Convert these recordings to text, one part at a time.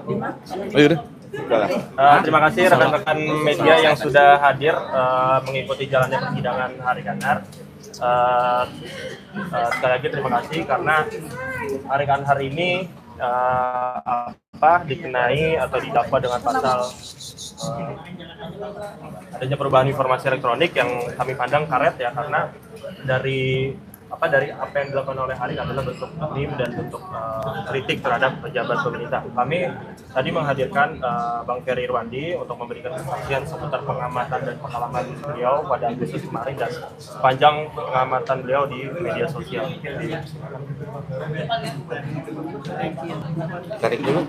Oh, yaudah. Terima kasih rekan-rekan media yang sudah hadir mengikuti jalannya persidangan Arik Anhar. Sekali lagi terima kasih karena Arik Anhar ini dikenai atau didakwa dengan pasal adanya perubahan informasi elektronik yang kami pandang karet ya, karena dari apa yang dilakukan oleh Arik adalah bentuk meme dan bentuk kritik terhadap pejabat pemerintah. Kami tadi menghadirkan Bang Ferry Irwandi untuk memberikan kesaksian seputar pengamatan dan pengalaman beliau pada Agustus kemarin dan sepanjang pengamatan beliau di media sosial. Tarik dulu.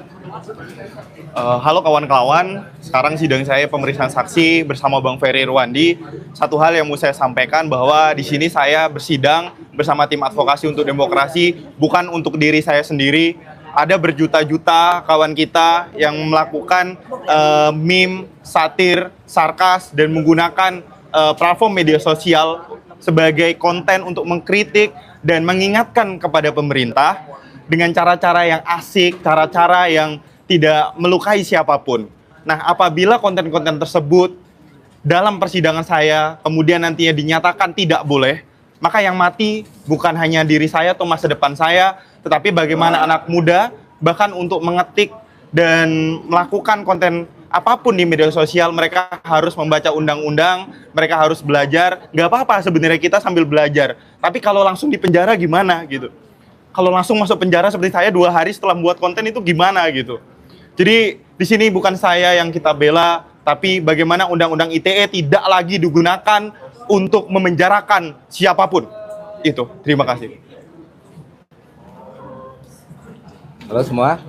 Halo kawan-kawan, sekarang sidang saya pemeriksaan saksi bersama Bang Ferry Irwandi. Satu hal yang mau saya sampaikan bahwa di sini saya bersidang bersama tim advokasi untuk demokrasi, bukan untuk diri saya sendiri. Ada berjuta-juta kawan kita yang melakukan meme, satir, sarkas, dan menggunakan platform media sosial sebagai konten untuk mengkritik dan mengingatkan kepada pemerintah dengan cara-cara yang asik, cara-cara yang tidak melukai siapapun. Nah, apabila konten-konten tersebut dalam persidangan saya kemudian nantinya dinyatakan tidak boleh, maka yang mati bukan hanya diri saya atau masa depan saya, tetapi bagaimana anak muda bahkan untuk mengetik dan melakukan konten apapun di media sosial, mereka harus membaca undang-undang, mereka harus belajar. Nggak apa-apa sebenarnya kita sambil belajar, tapi kalau langsung di penjara gimana gitu? Kalau langsung masuk penjara seperti saya 2 hari setelah membuat konten itu gimana gitu? Jadi di sini bukan saya yang kita bela, tapi bagaimana undang-undang ITE tidak lagi digunakan untuk memenjarakan siapapun. Itu, terima kasih. Halo semua,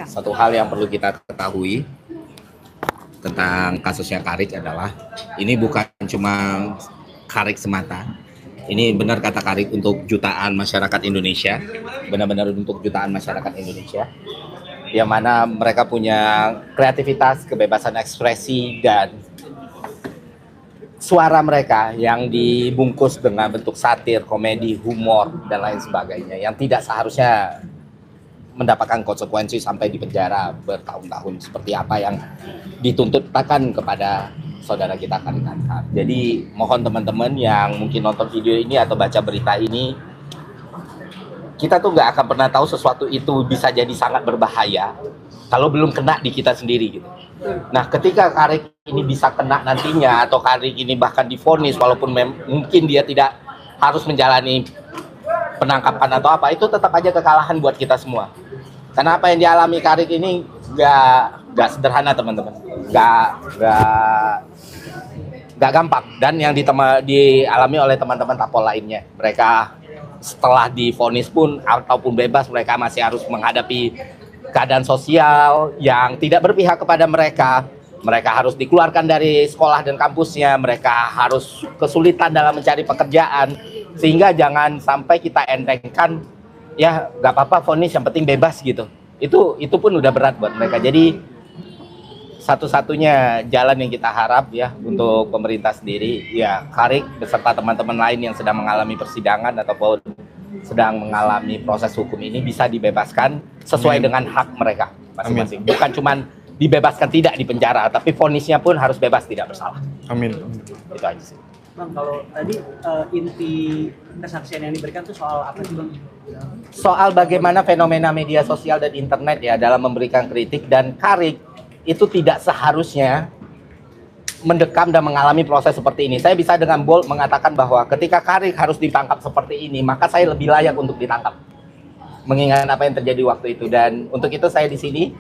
satu hal yang perlu kita ketahui tentang kasusnya Karik adalah ini bukan cuma Karik semata. Ini benar kata Karik untuk jutaan masyarakat Indonesia, benar-benar untuk jutaan masyarakat Indonesia, yang mana mereka punya kreativitas, kebebasan ekspresi, dan suara mereka yang dibungkus dengan bentuk satir, komedi, humor, dan lain sebagainya, yang tidak seharusnya mendapatkan konsekuensi sampai di penjara bertahun-tahun seperti apa yang dituntutkan kepada saudara kita Karik Anhar. Jadi mohon teman-teman yang mungkin nonton video ini atau baca berita ini, kita tuh nggak akan pernah tahu sesuatu itu bisa jadi sangat berbahaya kalau belum kena di kita sendiri gitu. Nah, ketika Karik ini bisa kena nantinya atau Karik ini bahkan divonis walaupun mungkin dia tidak harus menjalani penangkapan atau apa, itu tetap aja kekalahan buat kita semua. Karena apa yang dialami Karik ini nggak sederhana teman-teman, nggak gampang, dan yang dialami oleh teman-teman tapol lainnya. Mereka setelah divonis pun ataupun bebas, mereka masih harus menghadapi keadaan sosial yang tidak berpihak kepada mereka. Mereka harus dikeluarkan dari sekolah dan kampusnya, mereka harus kesulitan dalam mencari pekerjaan, sehingga jangan sampai kita entengkan, ya nggak apa-apa vonis, yang penting bebas gitu. Itu pun udah berat buat mereka. Jadi satu-satunya jalan yang kita harap ya untuk pemerintah sendiri, ya Karik beserta teman-teman lain yang sedang mengalami persidangan ataupun sedang mengalami proses hukum ini bisa dibebaskan sesuai dengan hak mereka masing-masing. Bukan cuman dibebaskan tidak di penjara, tapi vonisnya pun harus bebas tidak bersalah. Amin. Itu aja sih. Bang, kalau tadi inti kesaksian yang diberikan itu soal apa sih Bang? Soal bagaimana fenomena media sosial dan internet ya dalam memberikan kritik, dan Karik itu tidak seharusnya mendekam dan mengalami proses seperti ini. Saya bisa dengan bold mengatakan bahwa ketika Karik harus ditangkap seperti ini, maka saya lebih layak untuk ditangkap, mengingat apa yang terjadi waktu itu. Dan untuk itu saya di sini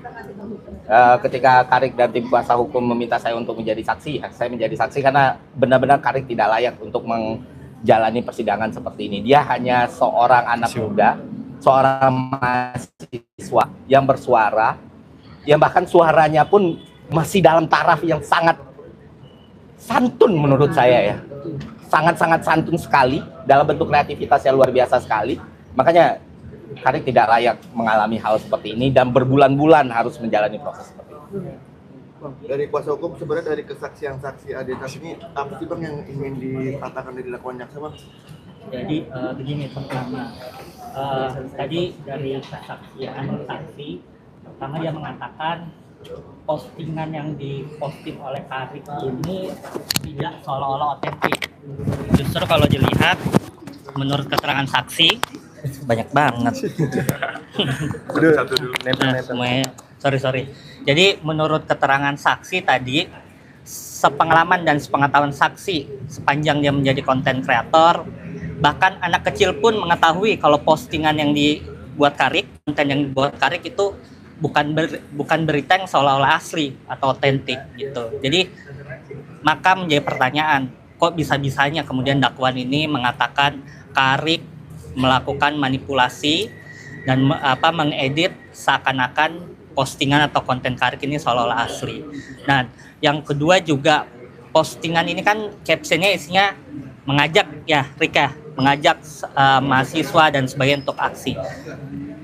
ketika Karik dan tim kuasa hukum meminta saya untuk menjadi saksi, ya, saya menjadi saksi karena benar-benar Karik tidak layak untuk menjalani persidangan seperti ini. Dia hanya seorang anak muda, seorang mahasiswa yang bersuara, yang bahkan suaranya pun masih dalam taraf yang sangat santun menurut saya ya. Sangat-sangat santun sekali, dalam bentuk kreativitas yang luar biasa sekali. Makanya Karik tidak layak mengalami hal seperti ini dan berbulan-bulan harus menjalani proses seperti ini. Dari kuasa hukum, sebenarnya dari kesaksian saksi Aditas ini, apa sih Bang yang ingin dikatakan dari dakwaan jaksa Bang? Jadi begini, pertama tadi dari kesaksian saksi karena dia mengatakan postingan yang diposting oleh Karik ini tidak seolah-olah otentik. Justru kalau dilihat menurut keterangan saksi banyak banget. Sorry. Jadi menurut keterangan saksi tadi, sepengalaman dan sepengetahuan saksi sepanjang dia menjadi konten kreator, bahkan anak kecil pun mengetahui kalau postingan yang dibuat Karik, konten yang dibuat Karik itu bukan berita yang seolah-olah asli atau otentik gitu. Jadi maka menjadi pertanyaan, kok bisa-bisanya kemudian dakwaan ini mengatakan Karik melakukan manipulasi dan mengedit seakan-akan postingan atau konten Karik ini seolah-olah asli. Nah, yang kedua juga postingan ini kan captionnya isinya mengajak ya Rika, mengajak mahasiswa dan sebagainya untuk aksi.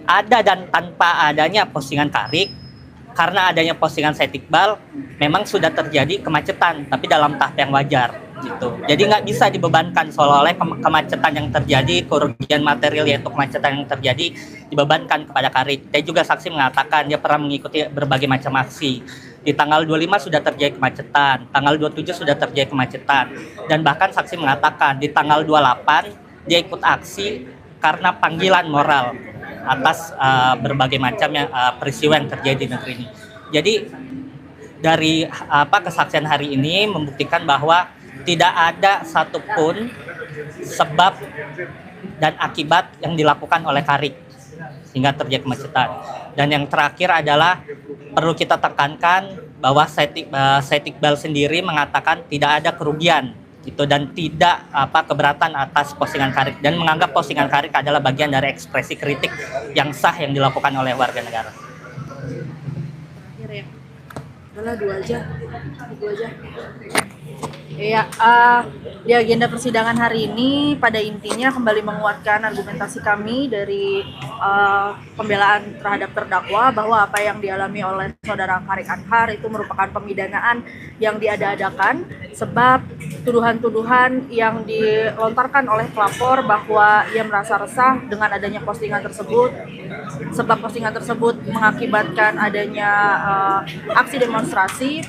Ada dan tanpa adanya postingan Karik, karena adanya postingan Said Iqbal memang sudah terjadi kemacetan, tapi dalam tahap yang wajar gitu. Jadi nggak bisa dibebankan seolah-olah kemacetan yang terjadi, kerugian material yaitu kemacetan yang terjadi dibebankan kepada Karik. Dan juga saksi mengatakan dia pernah mengikuti berbagai macam aksi. Di tanggal 25 sudah terjadi kemacetan, tanggal 27 sudah terjadi kemacetan, dan bahkan saksi mengatakan di tanggal 28 dia ikut aksi karena panggilan moral atas berbagai macam peristiwa yang terjadi di negeri ini. Jadi dari kesaksian hari ini membuktikan bahwa tidak ada satupun sebab dan akibat yang dilakukan oleh Karik sehingga terjadi kemacetan. Dan yang terakhir adalah perlu kita tekankan bahwa Said Iqbal sendiri mengatakan tidak ada kerugian gitu dan tidak keberatan atas postingan Karik dan menganggap postingan Karik adalah bagian dari ekspresi kritik yang sah yang dilakukan oleh warga negara. Terakhir ya, adalah dua aja. Iya, di agenda persidangan hari ini pada intinya kembali menguatkan argumentasi kami dari pembelaan terhadap terdakwa bahwa apa yang dialami oleh saudara Karik Anhar itu merupakan pemidanaan yang diada-adakan sebab tuduhan-tuduhan yang dilontarkan oleh pelapor bahwa ia merasa resah dengan adanya postingan tersebut sebab postingan tersebut mengakibatkan adanya aksi demonstrasi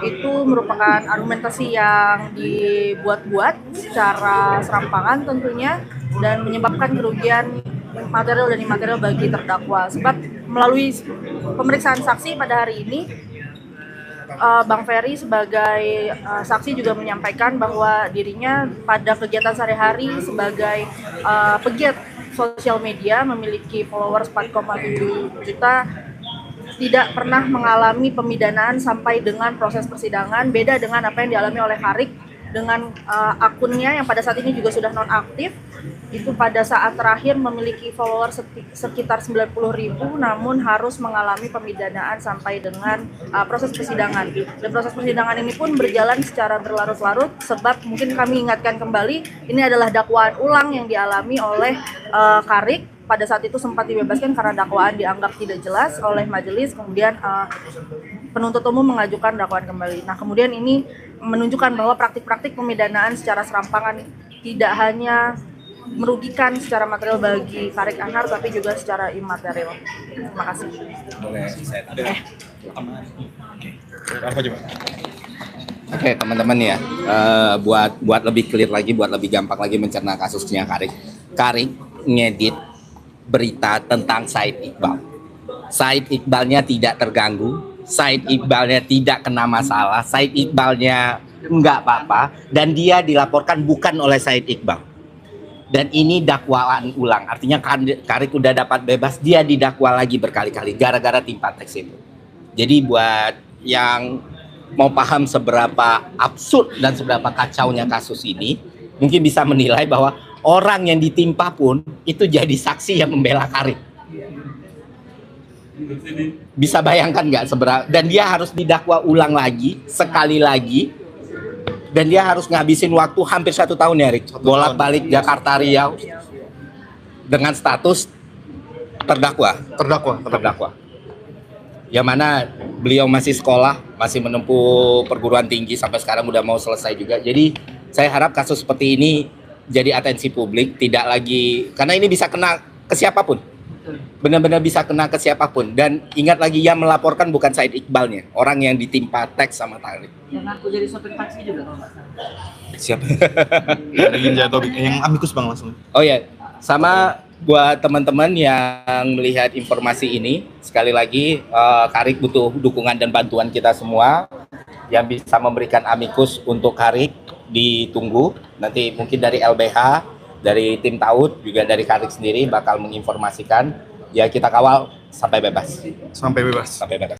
itu merupakan argumentasi yang dibuat-buat secara serampangan tentunya dan menyebabkan kerugian material dan imaterial bagi terdakwa. Sebab melalui pemeriksaan saksi pada hari ini Bang Ferry sebagai saksi juga menyampaikan bahwa dirinya pada kegiatan sehari-hari sebagai pegiat sosial media memiliki followers 4,7 juta tidak pernah mengalami pemidanaan sampai dengan proses persidangan, beda dengan apa yang dialami oleh Karik dengan akunnya yang pada saat ini juga sudah nonaktif, itu pada saat terakhir memiliki follower sekitar 90.000 namun harus mengalami pemidanaan sampai dengan proses persidangan. Dan proses persidangan ini pun berjalan secara berlarut-larut sebab mungkin kami ingatkan kembali ini adalah dakwaan ulang yang dialami oleh Karik. Pada saat itu sempat dibebaskan karena dakwaan dianggap tidak jelas oleh majelis, kemudian penuntut umum mengajukan dakwaan kembali. Nah, kemudian ini menunjukkan bahwa praktik-praktik pemidanaan secara serampangan tidak hanya merugikan secara material bagi Karik Anhar, tapi juga secara imaterial. Terima kasih. Boleh saya Apa coba? Oke, teman-teman ya, buat lebih clear lagi, buat lebih gampang lagi mencerna kasusnya Karik. Karik ngedit berita tentang Said Iqbal. Said Iqbalnya tidak terganggu, Said Iqbalnya tidak kena masalah, Said Iqbalnya enggak apa-apa, dan dia dilaporkan bukan oleh Said Iqbal. Dan ini dakwaan ulang, artinya Karik udah dapat bebas, dia didakwa lagi berkali-kali gara-gara timpa teks itu. Jadi buat yang mau paham seberapa absurd dan seberapa kacaunya kasus ini, mungkin bisa menilai bahwa orang yang ditimpa pun itu jadi saksi yang membela Karik. Bisa bayangkan nggak seberapa? Dan dia harus didakwa ulang lagi, sekali lagi. Dan dia harus ngabisin waktu hampir 1 tahun ya, Rik. Bolak-balik Jakarta Riau dengan status terdakwa. Yang mana beliau masih sekolah, masih menempuh perguruan tinggi sampai sekarang udah mau selesai juga. Jadi saya harap kasus seperti ini jadi atensi publik, tidak lagi, karena ini bisa kena ke siapapun, benar-benar bisa kena ke siapapun. Dan ingat lagi, yang melaporkan bukan Said Iqbalnya, orang yang ditimpa teks sama Tarik. Yang aku jadi sopir taksi juga kalau nggak salah. Siapa? Yang ingin jatuh yang amikus bang langsung. Oh ya, sama buat teman-teman yang melihat informasi ini, sekali lagi Karik butuh dukungan dan bantuan kita semua. Yang bisa memberikan amikus untuk Karik ditunggu. Nanti mungkin dari LBH, dari tim Taut, juga dari Karik sendiri bakal menginformasikan. Ya kita kawal sampai bebas. Sampai bebas. Sampai bebas.